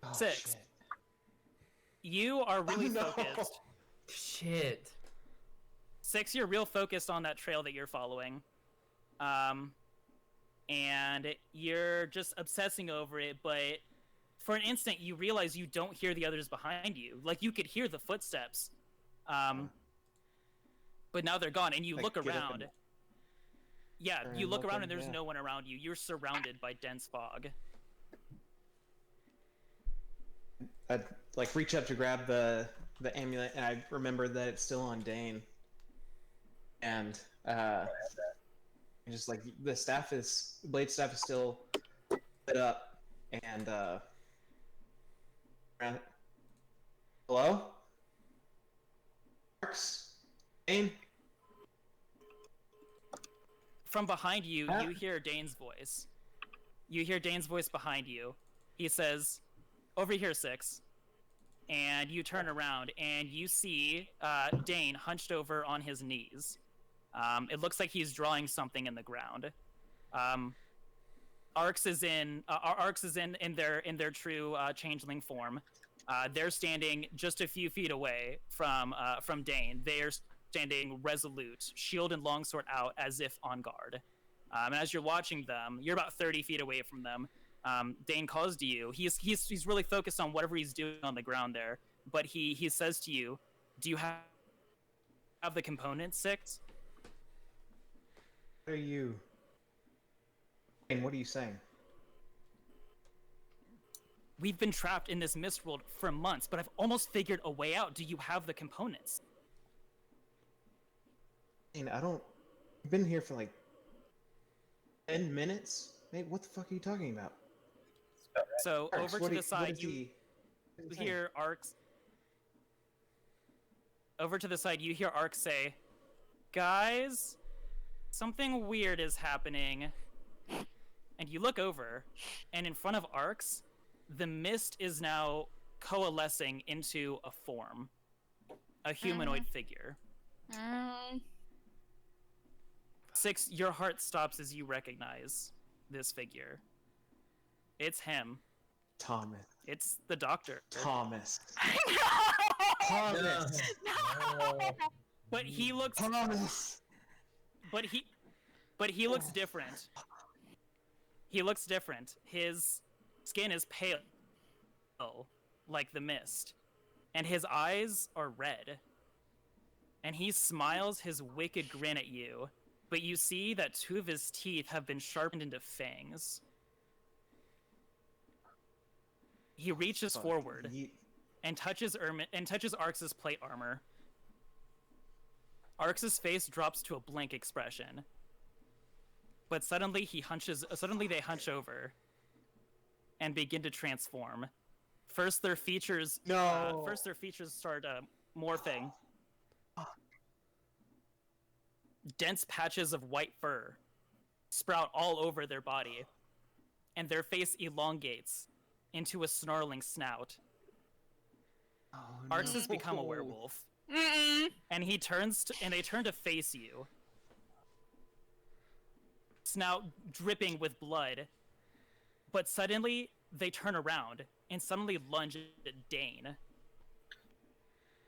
Oh, 6. shit. You are really no. focused. Shit. 6, you're real focused on that trail that you're following. And you're just obsessing over it, but for an instant you realize you don't hear the others behind you. Like, you could hear the footsteps. But now they're gone, and you look around. Yeah, you look around and there's no one around you. You're surrounded by dense fog. I'd like reach up to grab the amulet, and I remember that it's still on Dane. And just like the blade staff is still lit up, and hello, Marks, Dane. From behind you, you hear Dane's voice. You hear Dane's voice behind you. He says, "Over here, 6." And you turn around and you see Dane hunched over on his knees. It looks like he's drawing something in the ground. Arx is in their true changeling form. They're standing just a few feet away from Dane. They're standing resolute, shield and longsword out, as if on guard. And as you're watching them, you're about 30 feet away from them. Dane calls to you. He's really focused on whatever he's doing on the ground there. But he says to you, "Do you have the components, 6?" What are you? Dane, what are you saying? We've been trapped in this mist world for months, but I've almost figured a way out. Do you have the components? Dane, I've been here for like 10 minutes. Mate, what the fuck are you talking about? So Arx, over to the side, you hear Arx. Over to the side, you hear Arx say, "Guys, something weird is happening." And you look over, and in front of Arx, the mist is now coalescing into a form, a humanoid figure. 6, your heart stops as you recognize this figure. It's him. Thomas. It's the doctor. Thomas. No. But he looks. Thomas. But he looks different. He looks different. His skin is pale, like the mist, and his eyes are red. And he smiles his wicked grin at you, but you see that 2 of his teeth have been sharpened into fangs. He reaches forward and touches Arx's plate armor. Arx's face drops to a blank expression. But suddenly they hunch over and begin to transform. First their features start morphing. Dense patches of white fur sprout all over their body, and their face elongates into a snarling snout. Arx has become a werewolf. And they turn to face you. Snout dripping with blood. But suddenly, they turn around and suddenly lunge at Dane.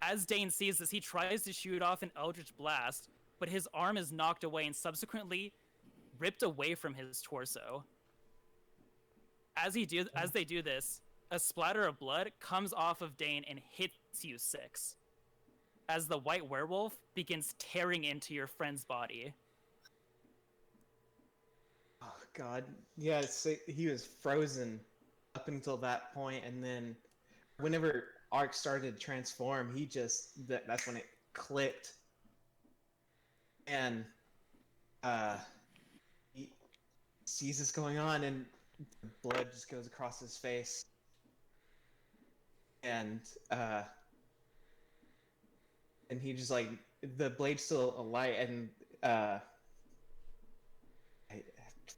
As Dane sees this, he tries to shoot off an eldritch blast, but his arm is knocked away and subsequently ripped away from his torso. As they do this, a splatter of blood comes off of Dane and hits you, 6. As the white werewolf begins tearing into your friend's body. Oh god. Yeah, he was frozen up until that point, and then whenever Arx started to transform, that's when it clicked. And he sees this going on, and the blood just goes across his face. And he just like, the blade's still alight, and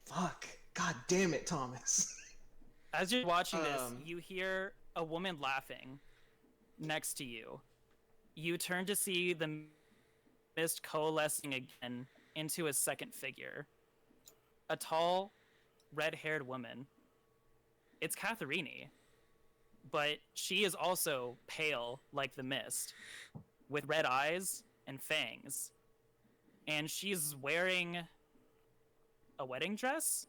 fuck, god damn it, Thomas. As you're watching this, you hear a woman laughing next to you. You turn to see the mist coalescing again into a second figure. A tall, red-haired woman. It's Catherini. but she is also pale like the mist, with red eyes and fangs. And she's wearing a wedding dress?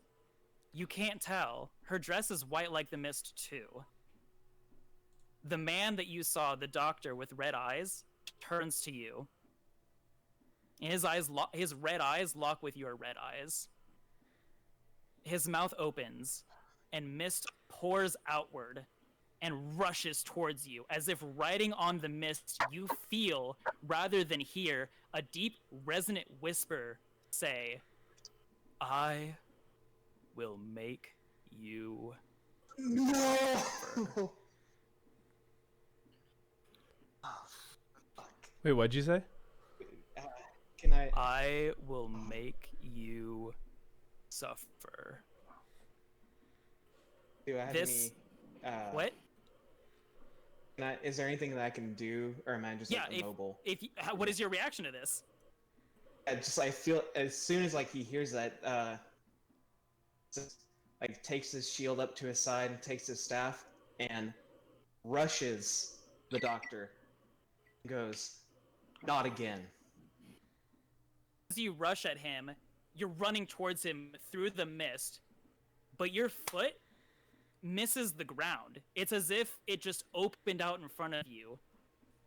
You can't tell. Her dress is white like the mist, too. The man that you saw, the doctor with red eyes, turns to you. And his red eyes lock with your red eyes. His mouth opens, and mist pours outward and rushes towards you, as if riding on the mist, you feel, rather than hear, a deep, resonant whisper say, "I will make you." No! Oh, fuck. Wait, what'd you say? Uh, can I will make you suffer. do I have This- any? What? Is there anything that I can do, or am I just Yeah, like immobile? What is your reaction to this? I feel as soon as like he hears that, just like takes his shield up to his side and takes his staff and rushes the doctor. Goes, not again. As you rush at him, you're running towards him through the mist, but your foot misses the ground. It's as if it just opened out in front of you,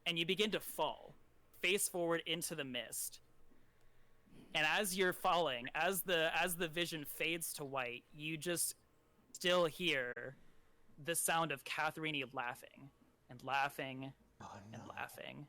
and you begin to fall, face forward into the mist. And as you're falling, as the vision fades to white, you just still hear the sound of Katharine laughing and laughing Oh, no. and laughing